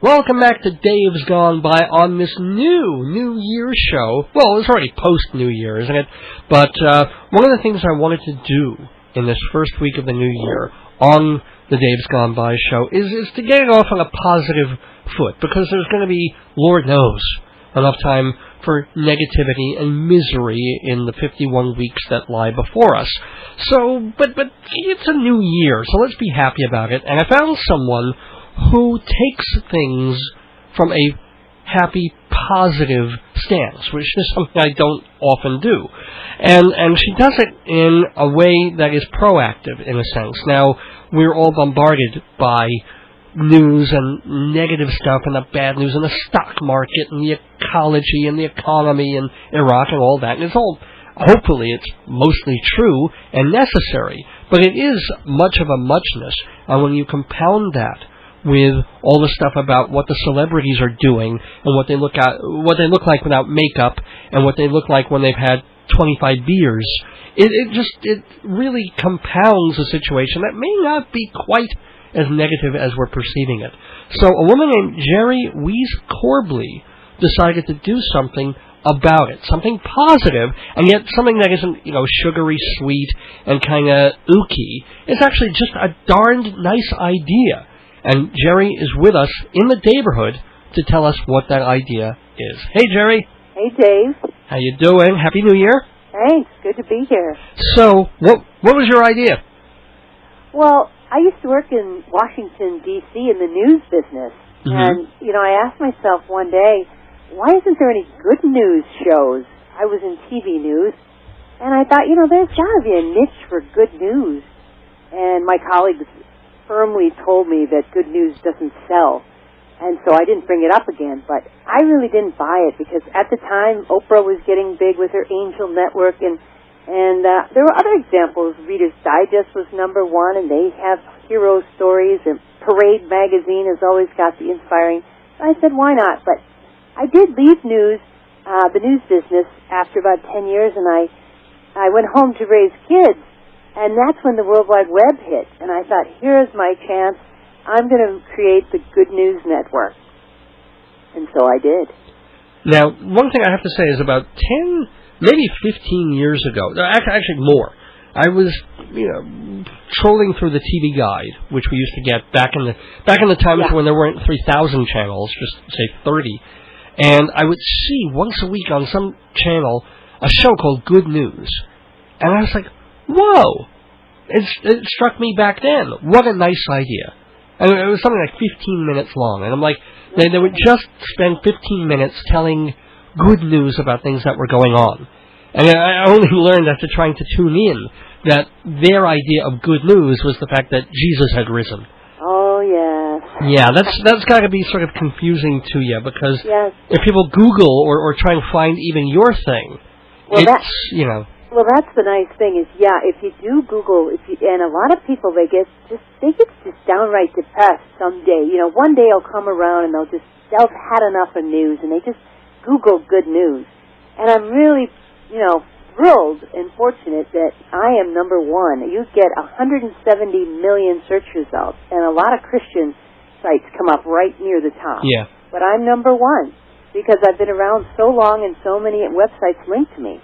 Welcome back to Dave's Gone By on this New Year's show. Well, it's already post-New Year, isn't it? But one of the things I wanted to do in this first week of the New Year on the Dave's Gone By show is to get it off on a positive foot, because there's going to be, Lord knows, enough time for negativity and misery in the 51 weeks that lie before us. So, but it's a new year, so let's be happy about it. And I found someone who takes things from a happy, positive stance, which is something I don't often do. And she does it in a way that is proactive, in a sense. Now, we're all bombarded by news and negative stuff and the bad news and the stock market and the ecology and the economy and Iraq and all that. And it's all, hopefully, it's mostly true and necessary. But it is much of a muchness. And when you compound that with all the stuff about what the celebrities are doing and what they look like without makeup and what they look like when they've had 25 beers, it really compounds a situation that may not be quite as negative as we're perceiving it. So a woman named GERI Weis-CORBLEY decided to do something about it, something positive, and yet something that isn't, sugary sweet and kind of ooky. It's actually just a darned nice idea. And GERI is with us in the neighborhood to tell us what that idea is. Hey, GERI. Hey, Dave. How you doing? Happy New Year. Thanks. Good to be here. So, what was your idea? Well, I used to work in Washington, D.C. in the news business. Mm-hmm. And, I asked myself one day, why isn't there any good news shows? I was in TV news, and I thought, there's got to be a niche for good news. And my colleagues firmly told me that good news doesn't sell. And so I didn't bring it up again. But I really didn't buy it, because at the time, Oprah was getting big with her Angel Network, and there were other examples. Reader's Digest was #1, and they have hero stories, and Parade magazine has always got the inspiring. I said, why not? But I did leave the news business after about 10 years, and I went home to raise kids, and that's when the World Wide Web hit. And I thought, here's my chance. I'm going to create the Good News Network. And so I did. Now, one thing I have to say is about 10, maybe 15 years ago, actually more, I was, trolling through the TV Guide, which we used to get back in the times when there weren't 3,000 channels, just say 30, and I would see once a week on some channel a show called Good News, and I was like, whoa! It struck me back then. What a nice idea. And it was something like 15 minutes long, and I'm like, they would just spend 15 minutes telling good news about things that were going on. And I only learned after trying to tune in that their idea of good news was the fact that Jesus had risen. Oh, yes. Yeah, that's got to be sort of confusing to you, because if people Google or try and find even your thing, Well, that's the nice thing is, if you do Google, and a lot of people, they get just downright depressed someday. One day will come around and they'll have had enough of news, and they just Google good news. And I'm really, thrilled and fortunate that I am #1. You get 170 million search results, and a lot of Christian sites come up right near the top. Yeah. But I'm #1 because I've been around so long and so many websites linked to me,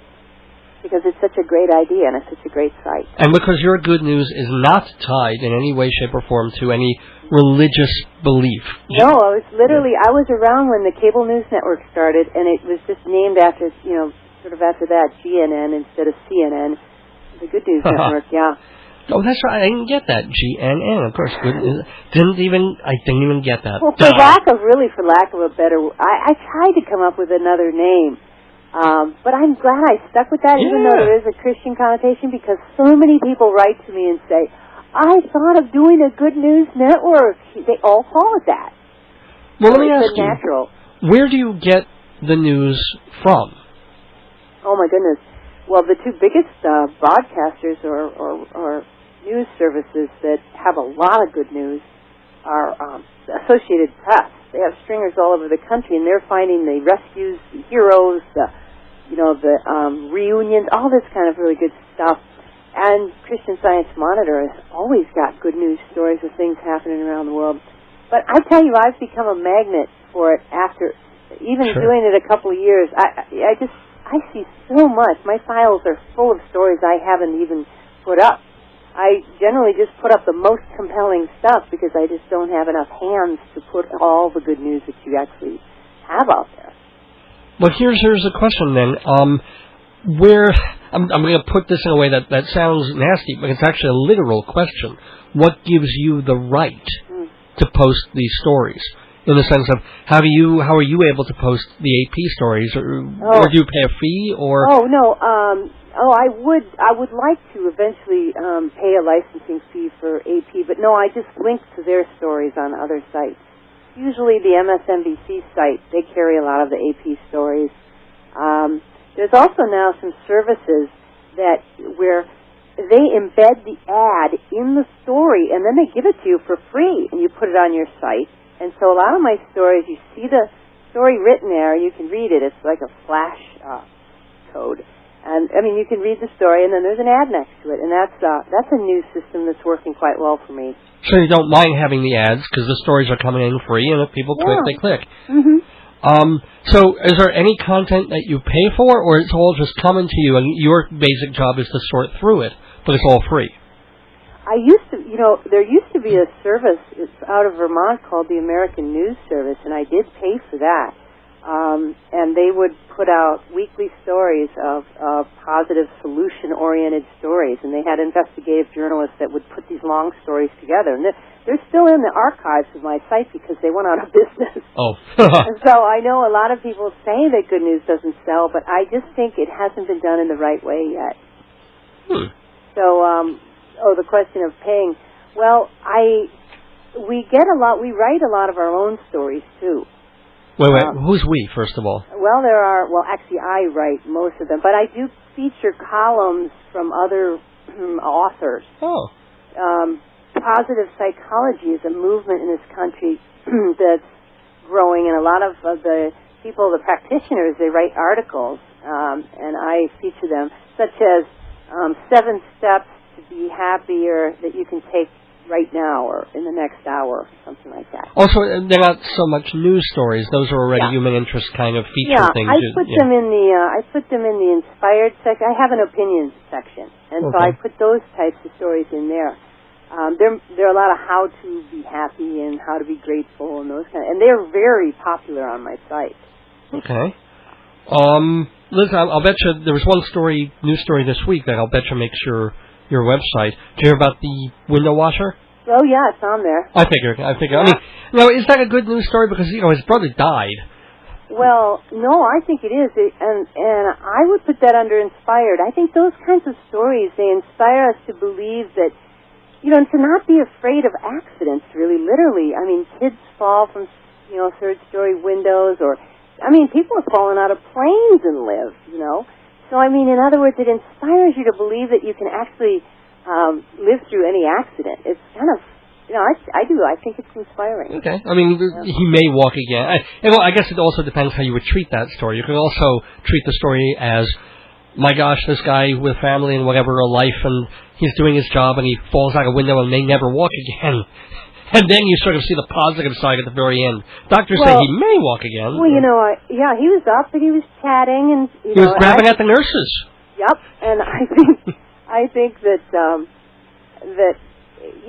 because it's such a great idea and it's such a great site. And because your good news is not tied in any way, shape, or form to any religious belief. No, I was around when the cable news network started, and it was just named after, sort of after that, GNN instead of CNN, the Good News Network, Oh, that's right. I didn't get that. GNN, of course. I didn't even get that. Well, for lack of a better, I tried to come up with another name. But I'm glad I stuck with that, even though there is a Christian connotation, because so many people write to me and say, I thought of doing a Good News Network. They all call it that. Well, let me ask you, where do you get the news from? Oh, my goodness. Well, the two biggest broadcasters or news services that have a lot of good news are the Associated Press. They have stringers all over the country, and they're finding the rescues, the heroes, the reunions, all this kind of really good stuff. And Christian Science Monitor has always got good news stories of things happening around the world. But I tell you, I've become a magnet for it after even doing it a couple of years. I see so much. My files are full of stories I haven't even put up. I generally just put up the most compelling stuff because I just don't have enough hands to put all the good news that you actually have out there. Well, here's a question then. I'm going to put this in a way that sounds nasty, but it's actually a literal question. What gives you the right to post these stories? In the sense of how are you able to post the AP stories, or do you pay a fee, or? Oh no, I would like to eventually pay a licensing fee for AP, but no, I just link to their stories on other sites. Usually the MSNBC site, they carry a lot of the AP stories. There's also now some services where they embed the ad in the story, and then they give it to you for free, and you put it on your site. And so a lot of my stories, you see the story written there, you can read it. It's like a flash code. And, I mean, you can read the story, and then there's an ad next to it. And that's a new system that's working quite well for me. So you don't mind having the ads because the stories are coming in free, and if people click, they click. Mm-hmm. So is there any content that you pay for, or it's all just coming to you, and your basic job is to sort through it, but it's all free? There used to be a service, it's out of Vermont, called the American News Service, and I did pay for that. And they would put out weekly stories of positive, solution-oriented stories, and they had investigative journalists that would put these long stories together. And they're still in the archives of my site because they went out of business. Oh. And so I know a lot of people say that good news doesn't sell, but I just think it hasn't been done in the right way yet. So, the question of paying. Well, we write a lot of our own stories, too. Wait, who's we, first of all? Well, actually I write most of them, but I do feature columns from other authors. Oh. Positive psychology is a movement in this country that's growing, and a lot of the people, the practitioners, they write articles, and I feature them, such as 7 steps to be happier that you can take right now or in the next hour, something like that. Also, they're not so much news stories; those are already human interest kind of feature things. I put them in the inspired section. I have an opinions section, and so I put those types of stories in there. There are a lot of how to be happy and how to be grateful and those and they're very popular on my site. Okay. Liz, I'll bet you there was one news story this week that I'll bet you makes your website. Did you hear about the window washer? Oh, yeah, it's on there. I figure. Yeah. I mean, now, is that a good news story? Because, his brother died. Well, no, I think it is. And I would put that under inspired. I think those kinds of stories, they inspire us to believe that, to not be afraid of accidents, really, literally. I mean, kids fall from, third-story windows, or, people have fallen out of planes and live, So, in other words, it inspires you to believe that you can actually live through any accident. It's kind of, I think it's inspiring. Okay. He may walk again. I guess it also depends how you would treat that story. You could also treat the story as, my gosh, this guy with family and whatever, a life, and he's doing his job, and he falls out a window and may never walk again. And then you sort of see the positive side at the very end. Doctors say he may walk again. Well, he was up and he was chatting, and he was grabbing at the nurses. Yep, and I think that a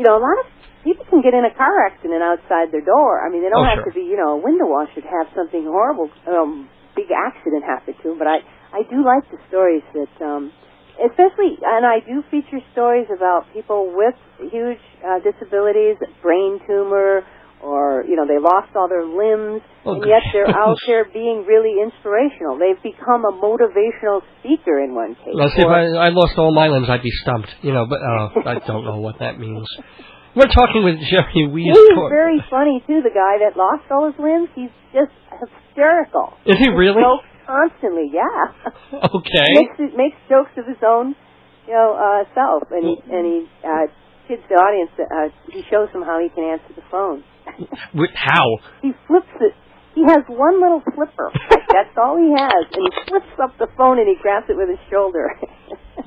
lot of people can get in a car accident outside their door. They don't have to be a window washer to have something horrible, big accident happen to them. But I do like the stories that. Especially, and I do feature stories about people with huge disabilities, brain tumor, or, they lost all their limbs, and yet they're out there being really inspirational. They've become a motivational speaker in one case. Well, see, if I lost all my limbs, I'd be stumped, but I don't know what that means. We're talking with GERI Weiss-CORBLEY. He's very funny, too, the guy that lost all his limbs. He's just hysterical. Is he really? Constantly, yeah. Okay. He makes jokes of his own, self, and he kids the audience. He shows them how he can answer the phone. How? He flips it. He has one little flipper. That's all he has, and he flips up the phone and he grabs it with his shoulder.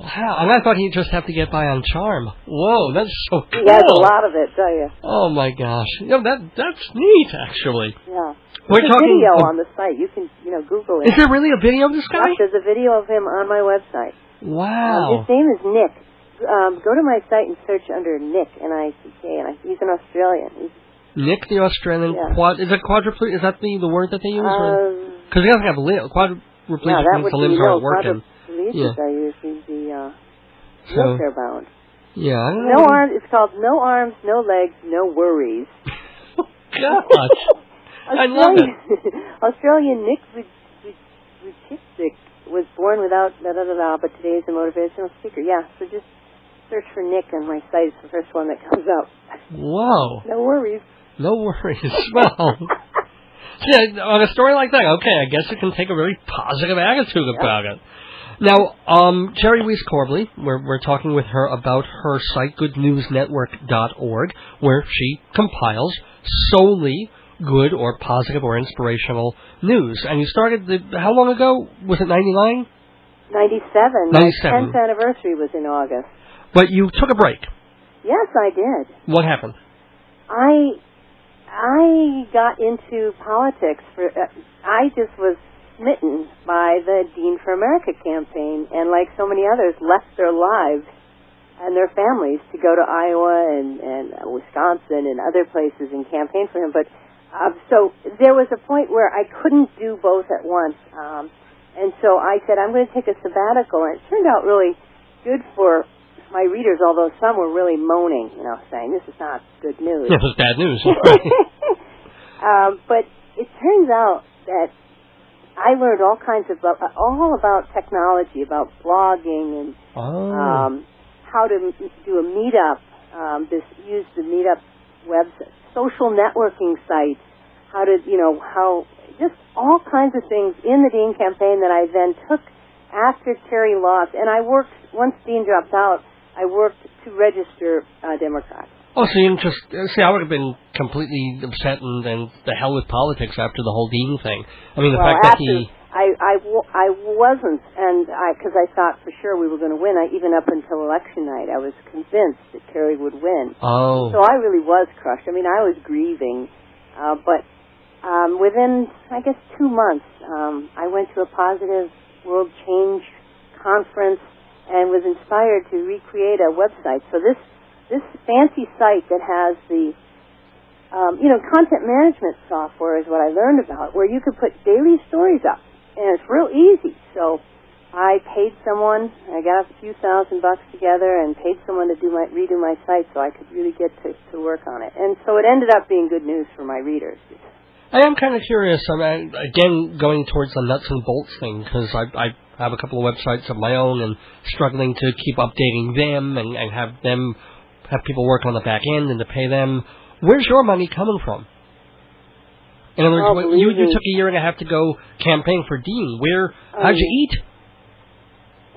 Wow, and I thought he'd just have to get by on charm. Whoa, that's so cool. He has a lot of it, tell you. Oh, my gosh. That's neat, actually. Yeah. We're There's talking a video on the site. You can, Google it. Is there really a video of this guy? Yes, there's a video of him on my website. Wow. His name is Nick. Go to my site and search under Nick, N-I-C-K, and he's an Australian. Nick the Australian, is it quadriplegic? Is that the word that they use? Because he doesn't have quadriplegic means the limbs aren't working. Quadriplegics are usually the wheelchair bound. Yeah. I don't no know. arms. It's called No Arms, No Legs, No Worries. God. I love it. Australian Nick Vujicic was born without but today is a motivational speaker. Yeah, so just search for Nick on my site. It's the first one that comes up. Whoa. No worries. No worries. Well, yeah, on a story like that, okay, I guess you can take a very positive attitude about it. Now, GERI Weiis-CORBLEY, we're talking with her about her site, goodnewsnetwork.org, where she compiles solely good or positive or inspirational news. And you started, how long ago? Was it 99? 97. 97. My 10th anniversary was in August. But you took a break. Yes, I did. What happened? I got into politics I just was smitten by the Dean for America campaign, and like so many others, left their lives and their families to go to Iowa and Wisconsin and other places and campaign for him. But so there was a point where I couldn't do both at once, and so I said, I'm going to take a sabbatical, and it turned out really good for my readers, although some were really moaning, saying, this is not good news. Yeah, it was bad news. But it turns out that I learned all about technology, about blogging and how to do a meetup, use the meetup website, social networking sites, just all kinds of things in the Dean campaign that I then took after Terry lost. And I worked, once Dean dropped out, I worked to register Democrats. Oh, so you just... See, I would have been completely upset and the hell with politics after the whole Dean thing. I mean, the fact that he... I wasn't, and because I thought for sure we were going to win. Even up until election night, I was convinced that Terry would win. Oh. So I really was crushed. I mean, I was grieving. But within, I guess, 2 months, I went to a Positive World Change conference and was inspired to recreate a website. So this fancy site that has the, content management software is what I learned about, where you could put daily stories up, and it's real easy. So I paid someone, I got a few $1,000 together and paid someone to redo my site so I could really get to work on it. And so it ended up being good news for my readers. I am kind of curious, again, going towards the nuts and bolts thing, because I have a couple of websites of my own and struggling to keep updating them and have people work on the back end and to pay them. Where's your money coming from? In other words, you took a year and a half to go campaign for Dean. How'd you eat?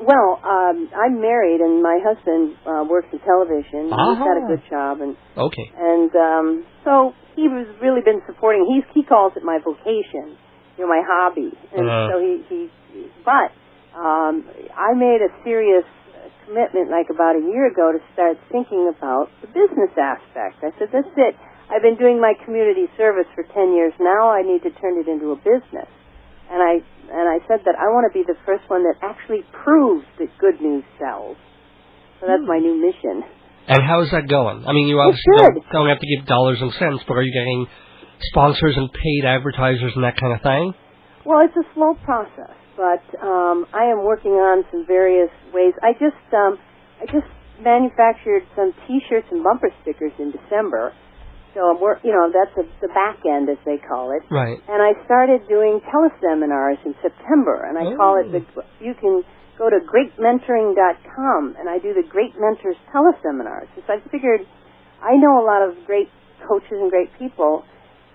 Well, I'm married, and my husband works in television. He's got a good job, and so he was really been supporting. He calls it my vocation, my hobby, and so But I made a serious commitment, like about a year ago, to start thinking about the business aspect. I said, that's it. I've been doing my community service for 10 years now. I need to turn it into a business. And I said that I want to be the first one that actually proves that good news sells. So that's my new mission. And how is that going? I mean, you obviously don't have to give dollars and cents, but are you getting sponsors and paid advertisers and that kind of thing? Well, it's a slow process, but I am working on some various ways. I just manufactured some T-shirts and bumper stickers in December. So that's the back end, as they call it. Right. And I started doing teleseminars in September, and I call it you can go to greatmentoring.com, and I do the Great Mentors teleseminars. So I figured I know a lot of great coaches and great people,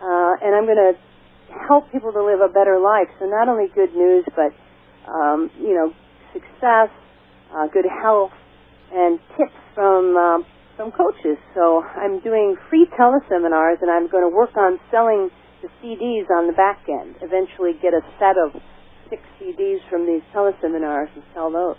and I'm going to help people to live a better life. So not only good news, but success, good health, and tips from coaches. So I'm doing free teleseminars, and I'm going to work on selling the CDs on the back end. Eventually get a set of 6 CDs from these teleseminars and sell those.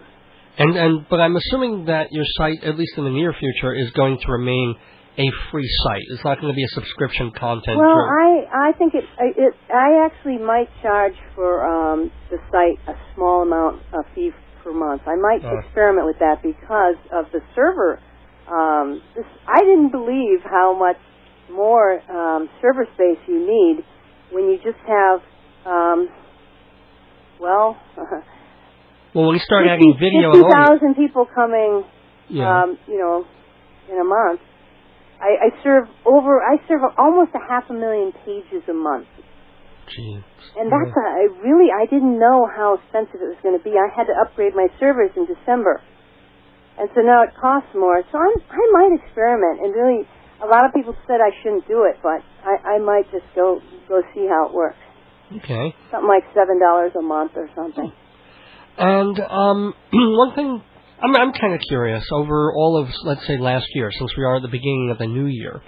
But I'm assuming that your site, at least in the near future, is going to remain a free site. It's not going to be a subscription content. Well, I think I actually might charge for the site a small amount, a fee per month. I might experiment with that because of the server. I didn't believe how much more server space you need when you just have, well, when we start adding video, 50,000 people coming, in a month. I serve almost 500,000 pages a month. Jeez. And that's I didn't know how expensive it was going to be. I had to upgrade my servers in December. And so now it costs more. So I might experiment. And really, a lot of people said I shouldn't do it, but I might just go see how it works. Okay. Something like $7 a month or something. And one thing, I'm kind of curious, over all of, let's say, last year, since we are at the beginning of the new year,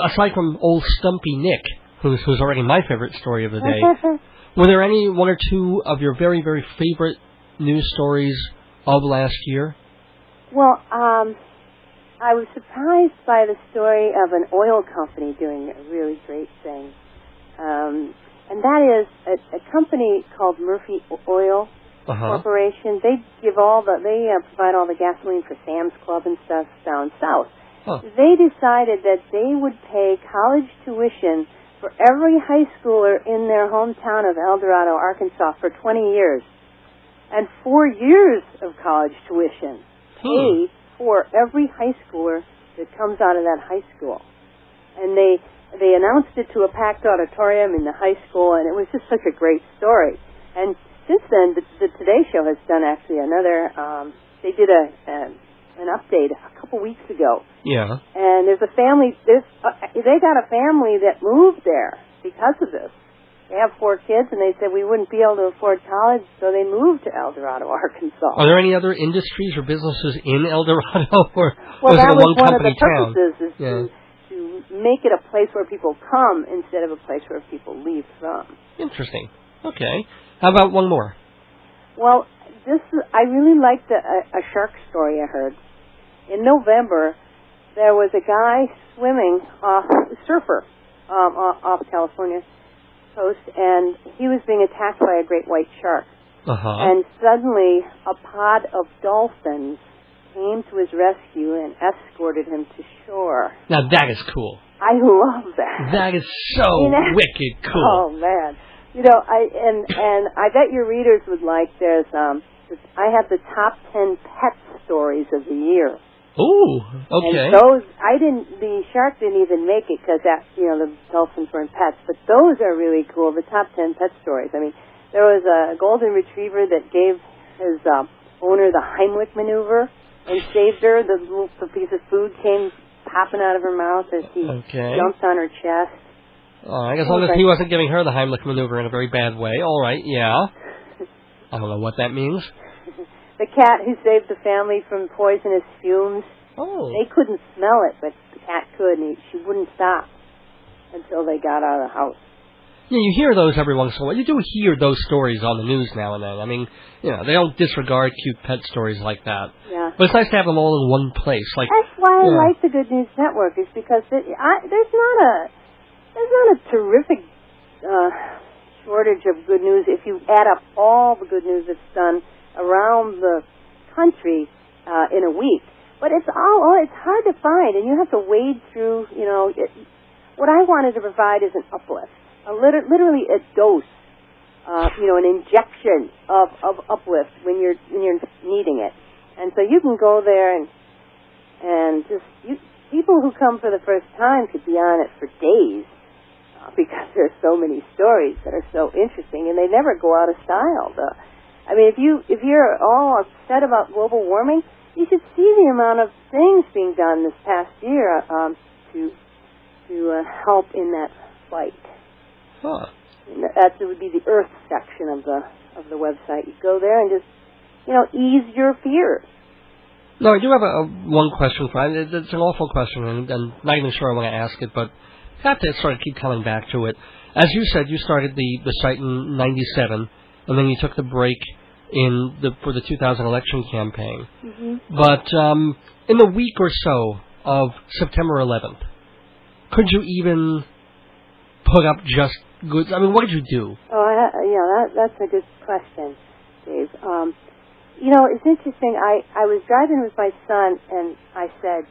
aside from old Stumpy Nick, who's already my favorite story of the day, were there any one or two of your very, very favorite news stories of last year? Well, I was surprised by the story of an oil company doing a really great thing. And that is a company called Murphy Oil Corporation. They provide all the gasoline for Sam's Club and stuff down south. They decided that they would pay college tuition for every high schooler in their hometown of El Dorado, Arkansas, for 20 years. And 4 years of college tuition paid for every high schooler that comes out of that high school. And they announced it to a packed auditorium in the high school, and it was just such a great story. And since then, the Today Show has done actually another, they did an update a couple weeks ago. Yeah. And there's a family, they got a family that moved there because of this. They have 4 kids, and they said we wouldn't be able to afford college, so they moved to El Dorado, Arkansas. Are there any other industries or businesses in El Dorado, or well, was it that a was one of the town? purposes, is to make it a place where people come instead of a place where people leave from. Interesting. Okay. How about one more? Well, I really liked a shark story I heard. In November, there was a guy swimming, a surfer, off California coast, and he was being attacked by a great white shark. And suddenly, a pod of dolphins came to his rescue and escorted him to shore. Now that is cool. I love that. That is so wicked cool. Oh man, and I bet your readers would like. I have the top 10 pet stories of the year. Ooh, okay. And the shark didn't even make it because the dolphins weren't pets, but those are really cool. The top 10 pet stories. I mean, there was a golden retriever that gave his owner the Heimlich maneuver and saved her. The piece of food came popping out of her mouth as he jumped on her chest. I guess as long as he wasn't giving her the Heimlich maneuver in a very bad way. All right, yeah. I don't know what that means. The cat who saved the family from poisonous fumes. They couldn't smell it, but the cat could, and she wouldn't stop until they got out of the house. Yeah, you hear those every once in a while. You do hear those stories on the news now and then. I mean, they don't disregard cute pet stories like that. Yeah. But it's nice to have them all in one place. That's why I like the Good News Network, is because there's not a terrific shortage of good news if you add up all the good news that's done around the country in a week. But it's hard to find, and you have to wade through. What I wanted to provide is an uplift, literally a dose, an injection of uplift when you're needing it. And so you can go there and people who come for the first time could be on it for days because there's so many stories that are so interesting, and they never go out of style. If you're all upset about global warming, you should see the amount of things being done this past year to help in that fight. That would be the Earth section of the website. You go there and just ease your fears. No, I do have one question for you. It's an awful question, and I'm not even sure I want to ask it, but I have to sort of keep coming back to it. As you said, you started the site in '97, and then you took the break for the 2000 election campaign. Mm-hmm. But in the week or so of September 11th, could you even put up just goods? I mean, what did you do? That's a good question, Dave. It's interesting. I was driving with my son, and I said,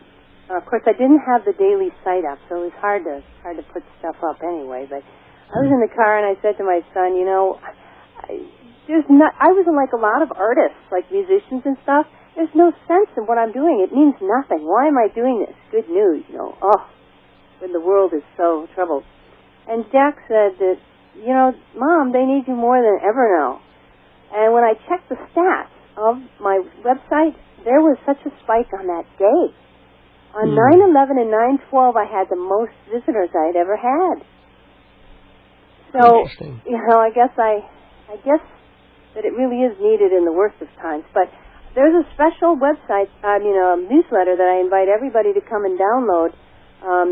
of course, I didn't have the daily site up, so it was hard to put stuff up anyway. But I was in the car, and I said to my son, I was like a lot of artists, like musicians and stuff. There's no sense in what I'm doing. It means nothing. Why am I doing this? Good news, when the world is so troubled. And Jack said that, Mom, they need you more than ever now. And when I checked the stats of my website, there was such a spike on that day. On 9/11 and 9/12, I had the most visitors I'd ever had. So, I guess that it really is needed in the worst of times. But there's a special website, a newsletter that I invite everybody to come and download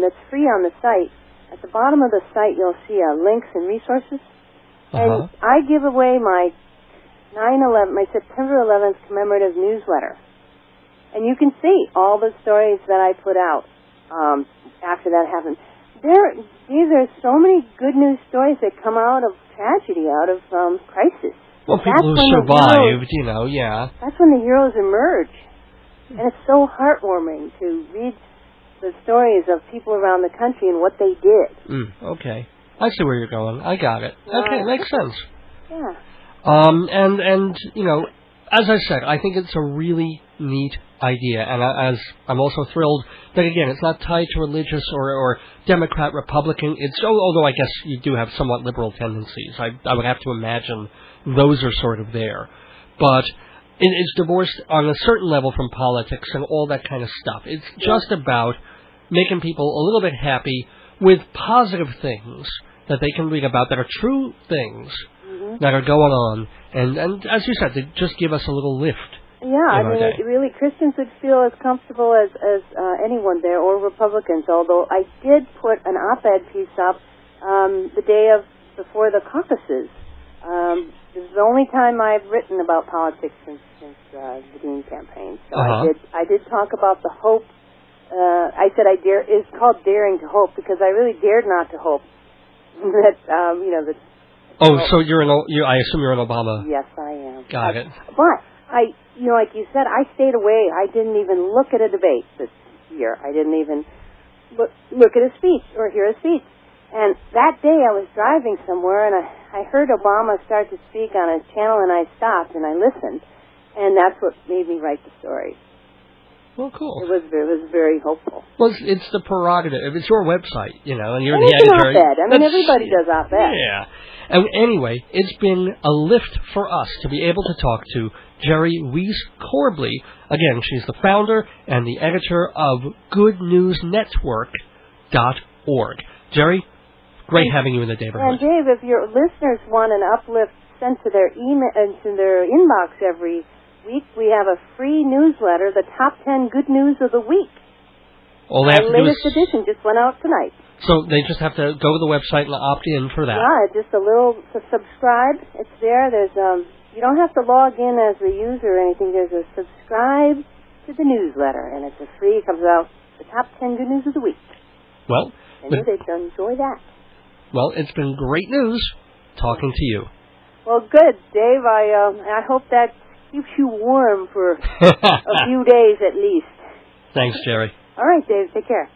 that's free on the site. At the bottom of the site, you'll see links and resources. And I give away my September 11th commemorative newsletter. And you can see all the stories that I put out after that happened. These are so many good news stories that come out of tragedy, out of crisis. Well, people who survived, That's when the heroes emerge. And it's so heartwarming to read the stories of people around the country and what they did. Okay. I see where you're going. I got it. Okay, makes sense. Yeah. As I said, I think it's a really neat idea, and I'm also thrilled that, again, it's not tied to religious or Democrat, Republican. Although I guess you do have somewhat liberal tendencies. I would have to imagine those are sort of there. But it's divorced on a certain level from politics and all that kind of stuff. It's just about making people a little bit happy with positive things that they can read about that are true things that are going on. And as you said, they just give us a little lift. Yeah, really, Christians would feel as comfortable as anyone there, or Republicans, although I did put an op-ed piece up the day before the caucuses. This is the only time I've written about politics since the Dean campaign. So I did talk about the hope. I said it's called Daring to Hope, because I really dared not to hope that, that... So I assume you're an Obama. Yes, I am. Got it. But like you said, I stayed away. I didn't even look at a debate this year. I didn't even look at a speech or hear a speech. And that day I was driving somewhere, and I heard Obama start to speak on a channel, and I stopped and I listened, and that's what made me write the story. Well, cool. It was very hopeful. Well, it's the prerogative. It's your website, and you're the editor. Op-ed. Everybody does op-ed. Yeah. And anyway, it's been a lift for us to be able to talk to GERI Weiss-CORBLEY. Again, she's the founder and the editor of GoodNewsNetwork.org. GERI, great having you in the neighborhood. And Dave, if your listeners want an uplift sent to their email to their inbox every week, we have a free newsletter, the top 10 good news of the week. All they have to do is... latest edition just went out tonight. So they just have to go to the website and opt in for that. Yeah, just a little subscribe. It's there. There's you don't have to log in as a user or anything. There's a subscribe to the newsletter, and it's a free. It comes out the top 10 good news of the week. Well, and they'd enjoy that. Well, it's been great news talking to you. Well, good, Dave. I hope that keeps you warm for a few days at least. Thanks, GERI. All right, Dave. Take care.